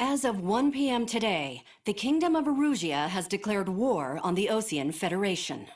As of 1 p.m. today, the Kingdom of Erusia has declared war on the Osean Federation.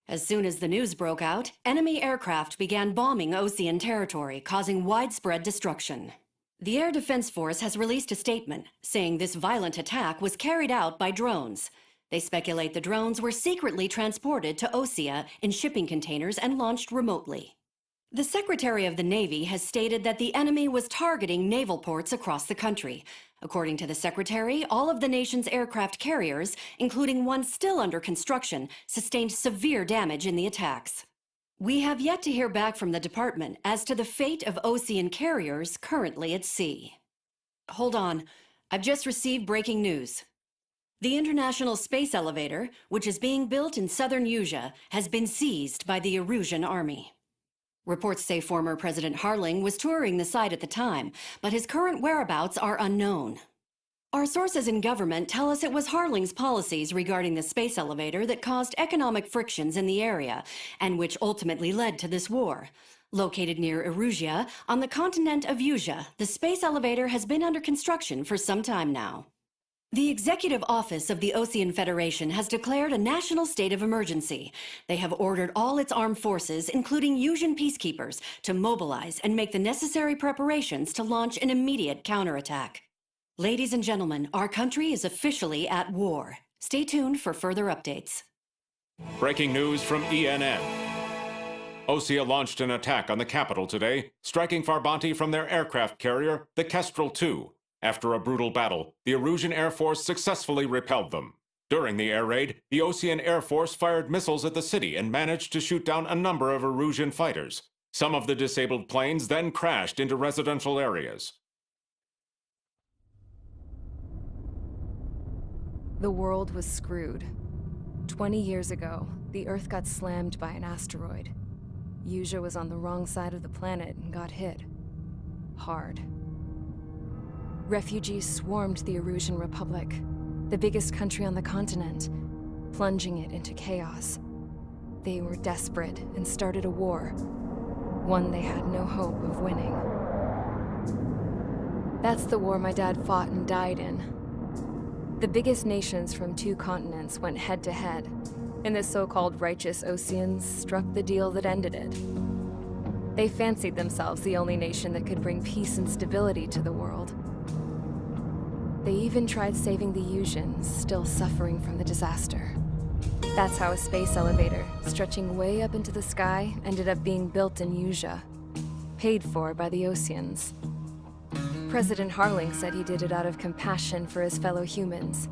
As soon as the news broke out, enemy aircraft began bombing Osean territory, causing widespread destruction. The Air Defense Force has released a statement saying this violent attack was carried out by drones. They speculate the drones were secretly transported to Osea in shipping containers and launched remotely. The Secretary of the Navy has stated that the enemy was targeting naval ports across the country. According to the Secretary, all of the nation's aircraft carriers, including one still under construction, sustained severe damage in the attacks. We have yet to hear back from the department as to the fate of Osean carriers currently at sea. Hold on, I've just received breaking news. The International Space Elevator, which is being built in southern Erusia, has been seized by the Erusian army. Reports say former President Harling was touring the site at the time, but his current whereabouts are unknown. Our sources in government tell us it was Harling's policies regarding the space elevator that caused economic frictions in the area, and which ultimately led to this war. Located near Erusia, on the continent of Erusia, the space elevator has been under construction for some time now. The Executive Office of the Osean Federation has declared a national state of emergency. They have ordered all its armed forces, including Erusian peacekeepers, to mobilize and make the necessary preparations to launch an immediate counterattack. Ladies and gentlemen, our country is officially at war. Stay tuned for further updates. Breaking news from ENN. Osea launched an attack on the capital today, striking Farbanti from their aircraft carrier, the Kestrel II. After a brutal battle, the Erusian Air Force successfully repelled them. During the air raid, the Osean Air Force fired missiles at the city and managed to shoot down a number of Erusian fighters. Some of the disabled planes then crashed into residential areas. The world was screwed. 20 years ago, the Earth got slammed by an asteroid. Erusia was on the wrong side of the planet and got hit. Hard. Refugees swarmed the Erusian Republic, the biggest country on the continent, plunging it into chaos. They were desperate and started a war, one they had no hope of winning. That's the war my dad fought and died in. The biggest nations from 2 continents went head-to-head, and the so-called righteous Oseans struck the deal that ended it. They fancied themselves the only nation that could bring peace and stability to the world. They even tried saving the Erusians, still suffering from the disaster. That's how a space elevator, stretching way up into the sky, ended up being built in Erusia, paid for by the Oseans. President Harling said he did it out of compassion for his fellow humans.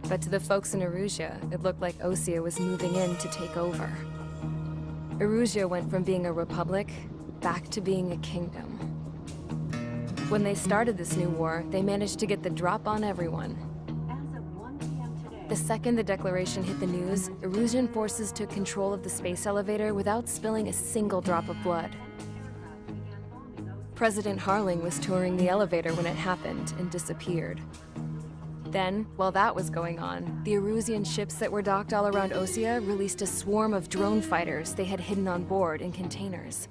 But to the folks in Erusia, it looked like Osea was moving in to take over. Erusia went from being a republic back to being a kingdom. When they started this new war, they managed to get the drop on everyone. As of 1 p.m. today, The second the declaration hit the news, Erusian forces took control of the space elevator without spilling a single drop of blood. President Harling was touring the elevator when it happened and disappeared. Then, while that was going on, the Erusian ships that were docked all around Osea released a swarm of drone fighters they had hidden on board in containers.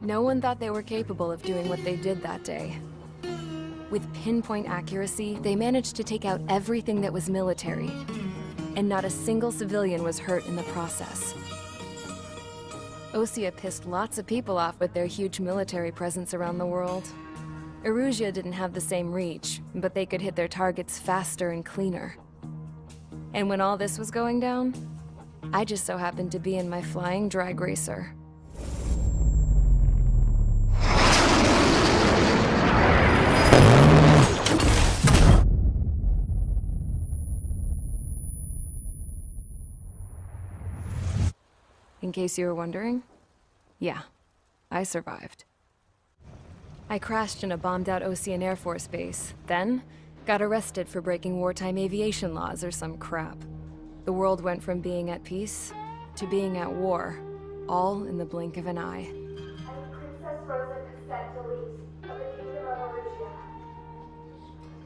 No one thought they were capable of doing what they did that day. With pinpoint accuracy, they managed to take out everything that was military, and not a single civilian was hurt in the process. Osea pissed lots of people off with their huge military presence around the world. Erusia didn't have the same reach, but they could hit their targets faster and cleaner. And when all this was going down, I just so happened to be in my flying drag racer. In case you were wondering, yeah, I survived. I crashed in a bombed-out Osean Air Force base, then got arrested for breaking wartime aviation laws or some crap. The world went from being at peace to being at war, all in the blink of an eye. I'm Princess Rosa Cassette Delete of the Kingdom of Erusia.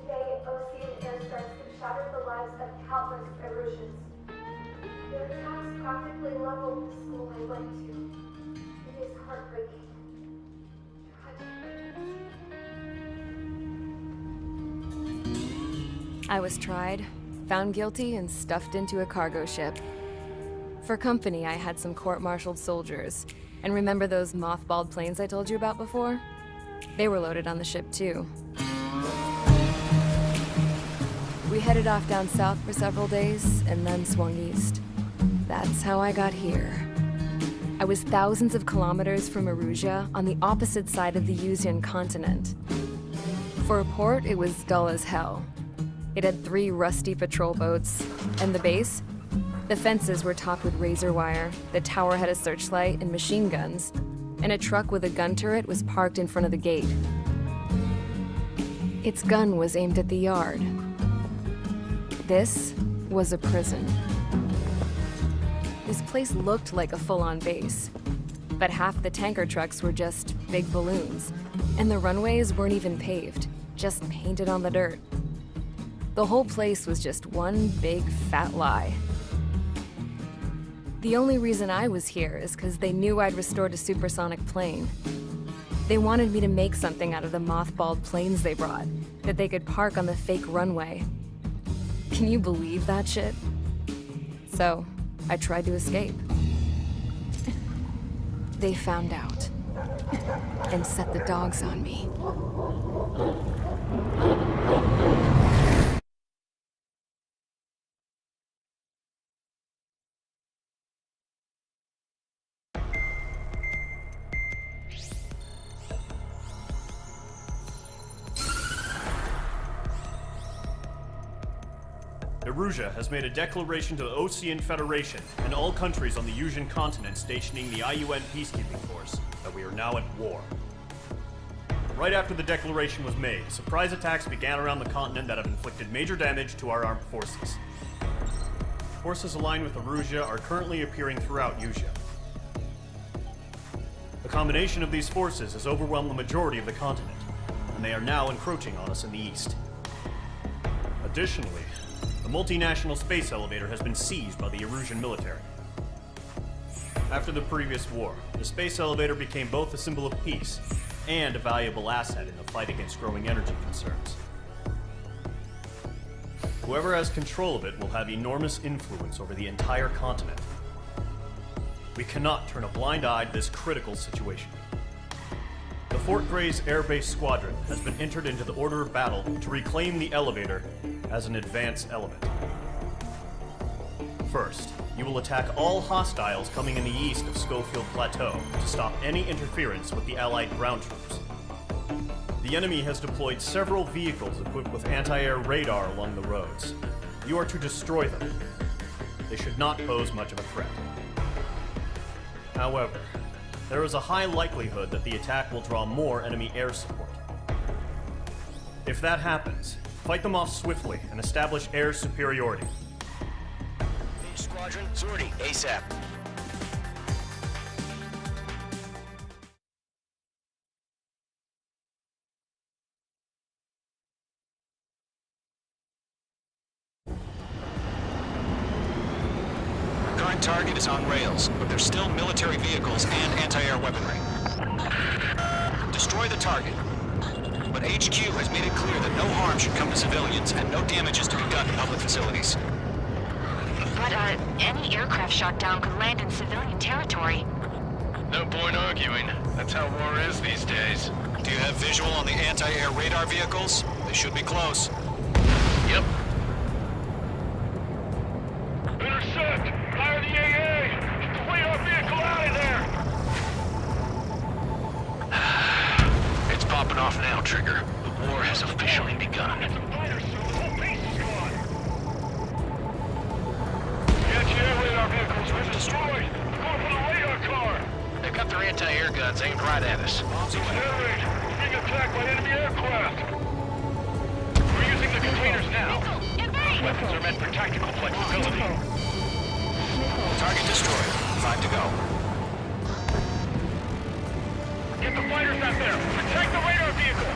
Today, Osean airstrikes have shattered the lives of countless Erusians. Their attacks practically leveled the school I went to. It is heartbreaking. Tragic. I was tried, found guilty, and stuffed into a cargo ship. For company, I had some court-martialed soldiers. And remember those mothballed planes I told you about before? They were loaded on the ship, too. We headed off down south for several days, and then swung east. That's how I got here. I was thousands of kilometers from Erusia, on the opposite side of the Yuzian continent. For a port, it was dull as hell. It had 3 rusty patrol boats, and the base? The fences were topped with razor wire, the tower had a searchlight and machine guns, and a truck with a gun turret was parked in front of the gate. Its gun was aimed at the yard. This was a prison. This place looked like a full-on base, but half the tanker trucks were just big balloons, and the runways weren't even paved, just painted on the dirt. The whole place was just one big fat lie. The only reason I was here is because they knew I'd restored a supersonic plane. They wanted me to make something out of the mothballed planes they brought, that they could park on the fake runway. Can you believe that shit? So, I tried to escape. They found out, and set the dogs on me. Erusia has made a declaration to the Ocean Federation and all countries on the Yuzian continent stationing the IUN peacekeeping force that we are now at war. Right after the declaration was made, surprise attacks began around the continent that have inflicted major damage to our armed forces. Forces aligned with Erusia are currently appearing throughout Yusia. The combination of these forces has overwhelmed the majority of the continent, and they are now encroaching on us in the east. Additionally, the multinational space elevator has been seized by the Erusian military. After the previous war, the space elevator became both a symbol of peace and a valuable asset in the fight against growing energy concerns. Whoever has control of it will have enormous influence over the entire continent. We cannot turn a blind eye to this critical situation. The Fort Gray's Air Base Squadron has been entered into the order of battle to reclaim the elevator as an advance element. First, you will attack all hostiles coming in the east of Schofield Plateau to stop any interference with the Allied ground troops. The enemy has deployed several vehicles equipped with anti-air radar along the roads. You are to destroy them. They should not pose much of a threat. However, there is a high likelihood that the attack will draw more enemy air support. If that happens, fight them off swiftly and establish air superiority. Squadron, sortie, ASAP. Our current target is on rails, but there's still military vehicles and anti-air weaponry. Destroy the target. But HQ has made it clear that no harm should come to civilians and no damage is to be done to public facilities. But, any aircraft shot down could land in civilian territory. No point arguing. That's how war is these days. Do you have visual on the anti-air radar vehicles? They should be close. Yep. Intercept! Fire the AA! Get the radar vehicle out of there! It's popping off now, Trigger. The war has officially begun. It's a fighter, so the whole base is gone! The anti-air radar vehicles are destroyed! They're going for the radar car! They've got their anti-air guns aimed right at us. It's air raid! We're being attacked by enemy aircraft! We're using the containers now. Those weapons are meant for tactical flexibility. Target destroyed. 5 to go. Get the fighters out there! Protect the radar vehicle!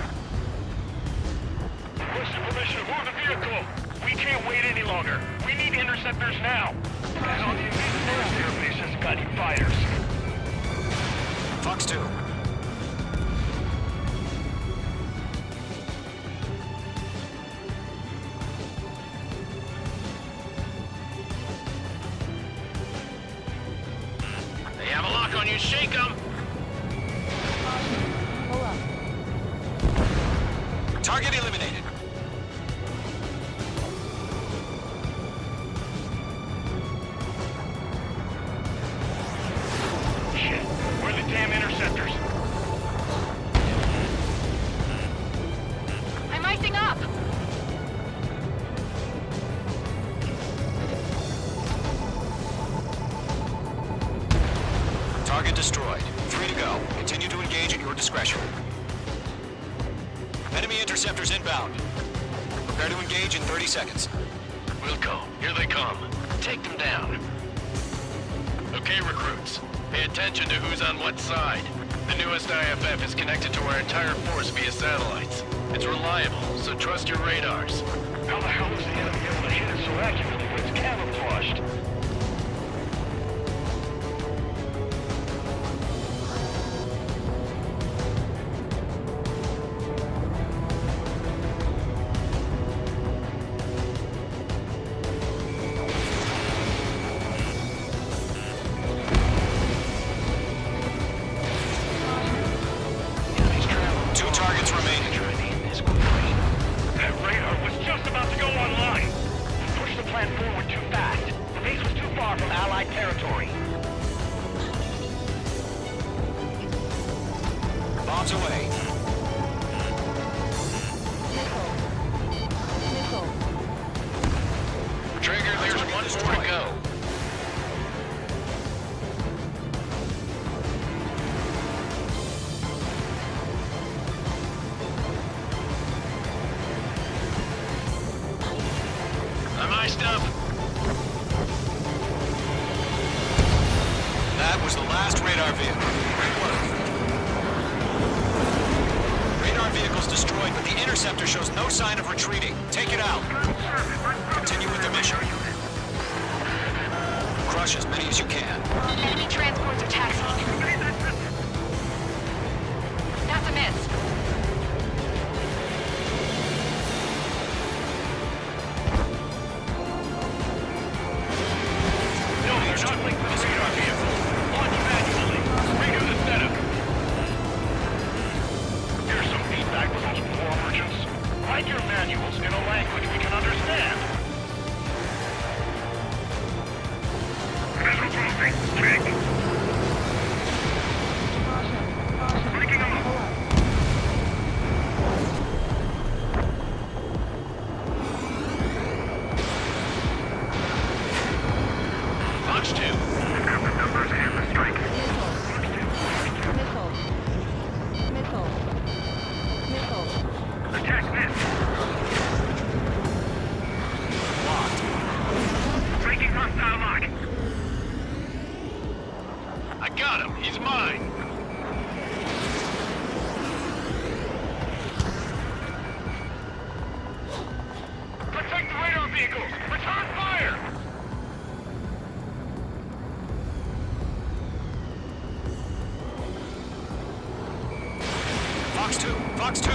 Requesting permission to move the vehicle! We can't wait any longer. We need interceptors now! I don't think these first airbase has got any fighters. Fox 2. shake them! Pull up. Target eliminated. Shit, where are the damn interceptors? I'm icing up! Target destroyed. 3 to go. Continue to engage at your discretion. Enemy interceptors inbound. Prepare to engage in 30 seconds. Wilco, here they come. Take them down. Okay, recruits. Pay attention to who's on what side. The newest IFF is connected to our entire force via satellites. It's reliable, so trust your radars. How the hell is the enemy able to hit it so accurately when it's camouflaged? Two targets remaining. That radar was just about to go online. Push the plan forward too fast. The base was too far from Allied territory. Bombs away. Missile. Trigger, there's one more to go. I'm iced up. That was the last radar vehicle. Great work. Radar vehicle's destroyed, but the interceptor shows no sign of retreating. Take it out. Continue with the mission. Crush as many as you can. Enemy transports are taxiing. That's a miss. No, they're not linked to the radar vehicle. Launch manually. Redo the setup. Here's some feedback for those war merchants. Write your manuals in a language we can understand. Missile posting. Check. Breaking them up. Launch 2. Have the numbers and the strike. Missile. Attack this. Locked. Breaking hostile lock. I got him. He's mine. Protect the radar vehicles. Return fire. Fox 2. Fox 2.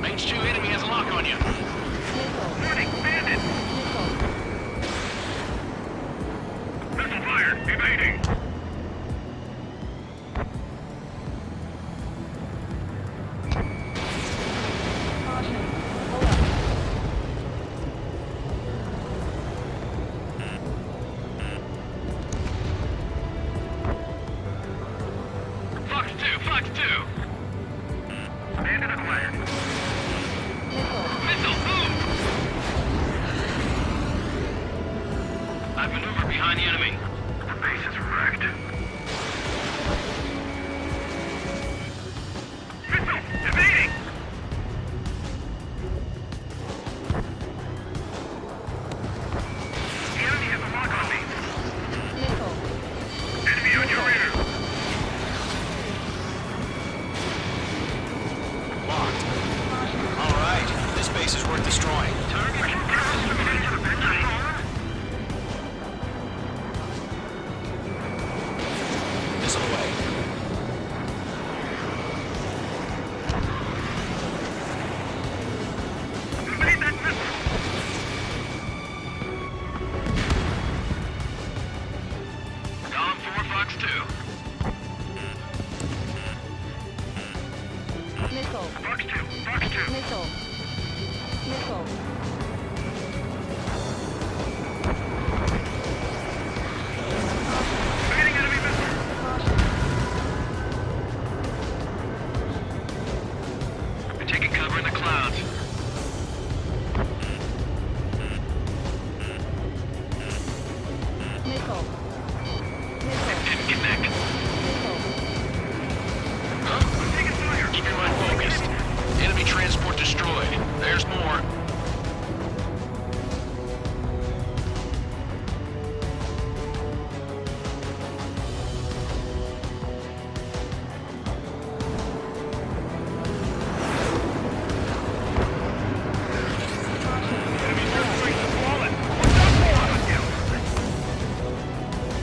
Range 2 enemy has a lock on you. Warning, bandit. Missile fire. Evading. Fox 2. Fox 2. Bandit acquired. Missile, move! I've maneuvered behind the enemy. The base is wrecked. Missile, evading! The enemy has a lock on me. Enemy on your rear. Locked. All right. This base is worth destroying. Target Missile away. evade that missile! Column 4, Fox 2. Fox 2. Missile. Missile. Beginning enemy missile. We're taking cover in the clouds. Missile. Missile. Didn't connect. Missile. I'm taking fire. Keep your mind focused. Enemy transport destroyed. There's more. Enemy airstrikes have fallen. What's up,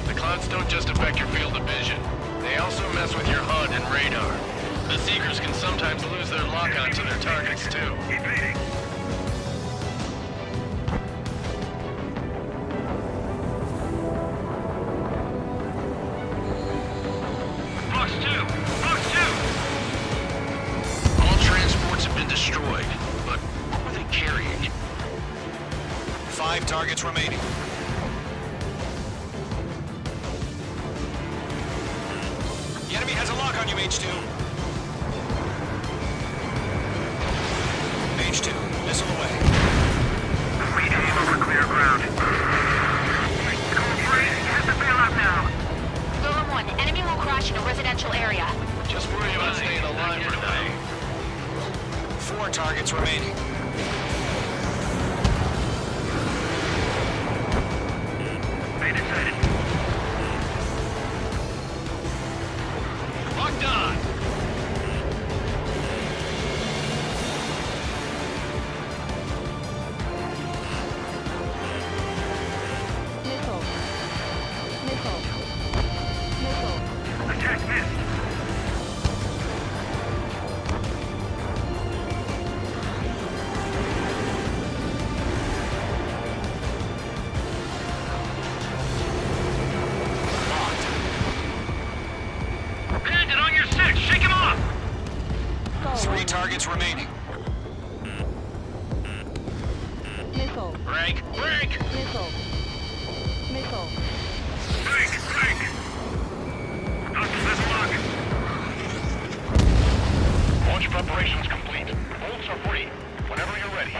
The clouds don't just affect your field of vision. They also mess with your HUD and radar. The Seekers can sometimes lose their lock-on to their targets, too. Evading. Fox 2! Fox 2! All transports have been destroyed, but what were they carrying? 5 targets remaining. The enemy has a lock on you, H2. H2, missile away. Aim over clear ground. Code 3, hit the bailout now. Golem 1, enemy will crash in a residential area. Just worry about staying alive for now. 4 targets remaining. Beta sighted. Locked on. Missile. Missile. Missile. Attack missed. Bandit on your 6, shake him off! 3 targets remaining. Missile. Break, break! Missile. Missile. Break, break! Hostile has a lock. Launch preparations complete. Bolts are free. Whenever you're ready.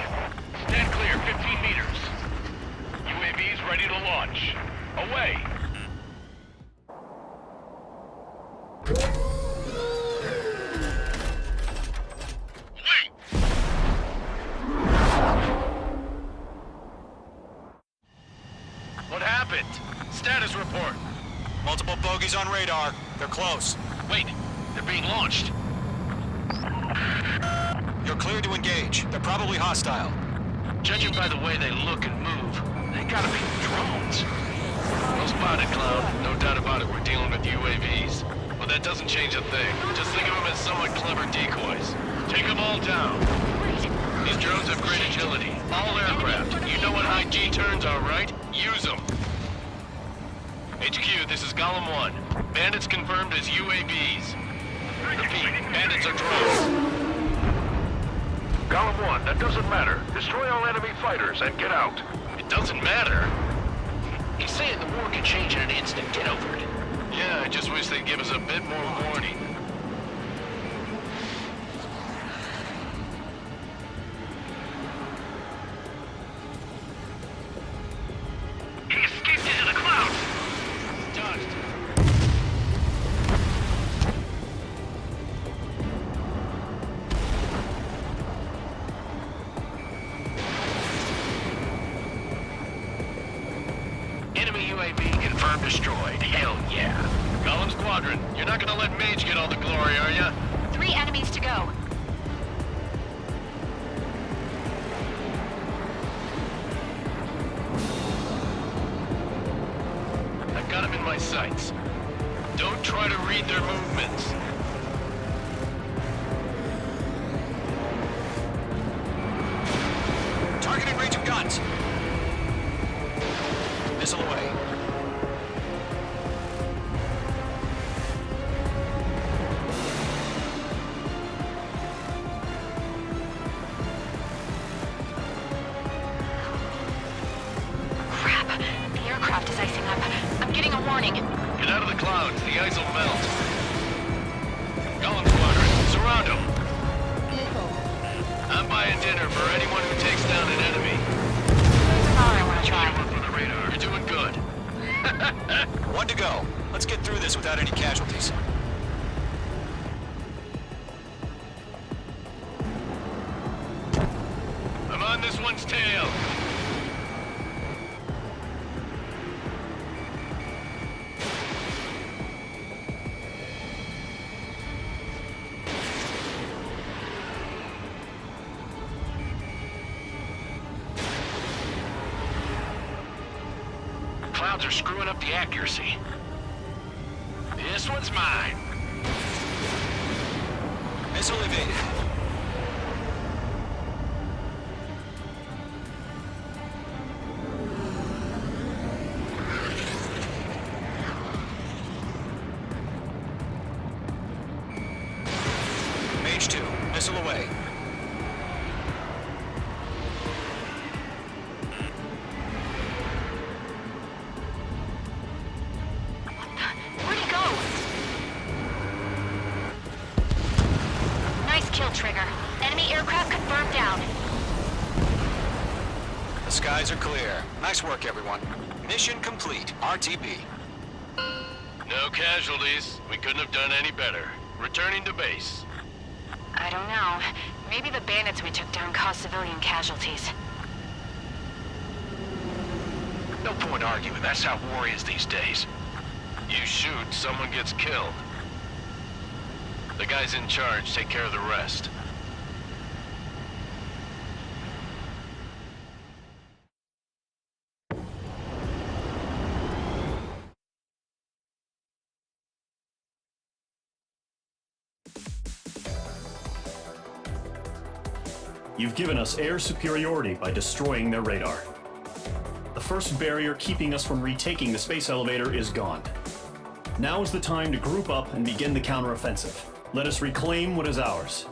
Stand clear, 15 meters. UAVs ready to launch. Away! Wait! What happened? Status report. Multiple bogies on radar. They're close. Wait! They're being launched. You're cleared to engage. They're probably hostile. Judging by the way they look and move, they gotta be drones. Well spotted, Cloud. No doubt about it, we're dealing with UAVs. But that doesn't change a thing. Just think of them as somewhat clever decoys. Take them all down. These drones have great agility. All aircraft. You know what high G turns are, right? Use them. HQ, this is Golem 1. Bandits confirmed as UAVs. Repeat, bandits are drones. Golem 1, that doesn't matter. Destroy all enemy fighters and get out. It doesn't matter. He's saying the war could change in an instant. Get over it. Yeah, I just wish they'd give us a bit more warning. He escaped into the clouds. Dodged. Enemy UAV confirmed destroyed. Hell yeah. Golem Squadron, you're not gonna let Mage get all the glory, are ya? 3 enemies to go. I've got them in my sights. Don't try to read their movements. Targeting range of guns. Missile away. is icing up. I'm getting a warning. Get out of the clouds. The ice will melt. Golem Squadron, surround them. I'm buying dinner for anyone who takes down an enemy. That's all I want to try. One for the radar. You're doing good. One to go. Let's get through this without any casualties. I'm on this one's tail. Clouds are screwing up the accuracy. This one's mine. Missile evaded. Mage 2, missile away. Where'd he go? Nice kill, Trigger. Enemy aircraft confirmed down. The skies are clear. Nice work, everyone. Mission complete. RTB. No casualties. We couldn't have done any better. Returning to base. I don't know. Maybe the bandits we took down caused civilian casualties. No point arguing. That's how war is these days. You shoot, someone gets killed. The guys in charge take care of the rest. You've given us air superiority by destroying their radar. The first barrier keeping us from retaking the space elevator is gone. Now is the time to group up and begin the counteroffensive. Let us reclaim what is ours.